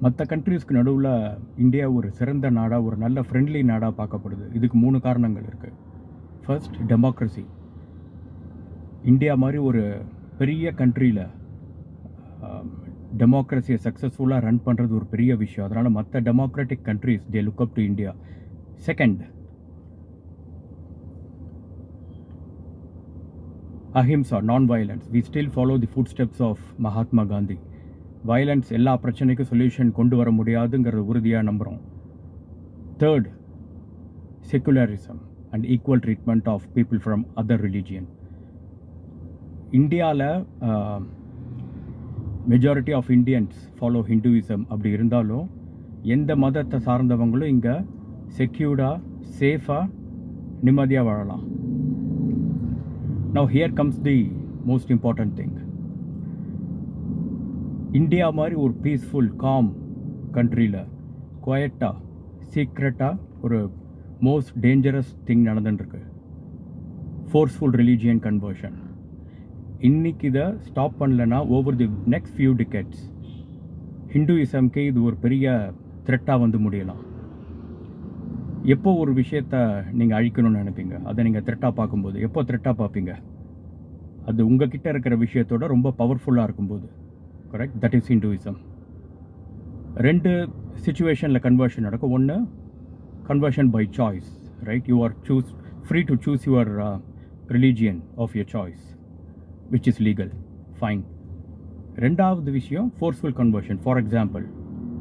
மற்ற கண்ட்ரீஸ்க்கு நடுவில் இந்தியா ஒரு சிறந்த நாடாக, ஒரு நல்ல ஃப்ரெண்ட்லி நாடாக பார்க்கப்படுது. இதுக்கு 3 காரணங்கள் இருக்குது. First, democracy. இந்தியா மாதிரி ஒரு பெரிய கண்ட்ரியில் டெமோக்ரஸியை சக்ஸஸ்ஃபுல்லாக ரன் பண்ணுறது ஒரு பெரிய விஷயம். அதனால் மற்ற democratic countries they look up to India. Second, ahimsa, non violence. We still follow the footsteps of Mahatma Gandhi. Violence எல்லா பிரச்சனைக்கும் சொல்யூஷன் கொண்டு வர முடியாதுங்கிறது உறுதியாக நம்புகிறோம். Third, secularism and equal treatment of people from other religion. இந்தியாவில் majority of Indians follow Hinduism. அப்படி இருந்தாலும் எந்த மதத்தை சார்ந்தவங்களும் இங்கே செக்யூர்டாக, சேஃபாக, நிம்மதியாக வாழலாம். Now here comes the most important thing. India மாதிரி ஒரு பீஸ்ஃபுல், காம் கண்ட்ரியில் குவைட்டாக, சீக்ரெட்டாக ஒரு மோஸ்ட் டேஞ்சரஸ் திங் நடந்துட்டுருக்கு. Forceful religion conversion. இன்றைக்கி இதை ஸ்டாப் பண்ணலைன்னா over the next few decades ஹிந்துயிசம்க்கு இது ஒரு பெரிய த்ரெட்டாக வந்து முடியலாம். எப்போ ஒரு விஷயத்தை நீங்கள் அழிக்கணும்னு நினைப்பீங்க? அதை நீங்கள் த்ரெட்டாக பார்க்கும்போது. எப்போ த்ரெட்டாக பார்ப்பீங்க? அது உங்கள் கிட்டே இருக்கிற விஷயத்தோட ரொம்ப பவர்ஃபுல்லாக இருக்கும்போது. கரெக்ட்? That is Hinduism. 2 சிச்சுவேஷனில் கன்வர்ஷன் நடக்கும். ஒன்று, conversion by choice. Right? You are free to choose your religion of your choice, which is legal. Fine. 2வது விஷயம் ஃபோர்ஸ்ஃபுல் கன்வர்ஷன். ஃபார் எக்ஸாம்பிள்,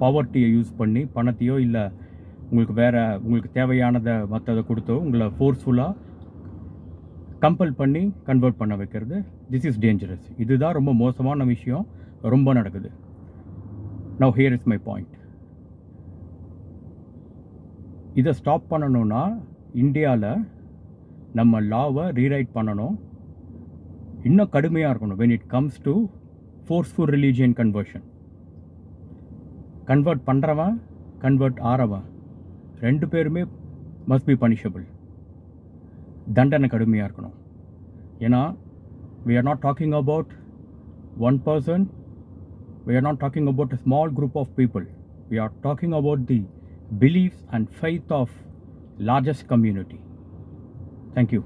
பவர்ட்டியை யூஸ் பண்ணி பணத்தையோ இல்லை உங்களுக்கு தேவையானதை மற்றதை கொடுத்தோ உங்களை ஃபோர்ஸ்ஃபுல்லாக கம்பல் பண்ணி கன்வெர்ட் பண்ண வைக்கிறது. This is dangerous. இதுதான் ரொம்ப மோசமான விஷயம், ரொம்ப நடக்குது. Now here is my point. இதை ஸ்டாப் பண்ணணும்னா இந்தியாவில் நம்ம லாவை ரீரைட் பண்ணணும். இன்னும் கடுமையாக இருக்கணும் when it comes to forceful religion conversion. Convert பண்ணுறவன், கன்வெர்ட் ஆறவன் 2 பேருமே must be punishable. தண்டனை கடுமையாக இருக்கணும். ஏன்னா we are not talking about one person, we are not talking about a small group of people. We are talking about the beliefs and faith of largest community. Thank you.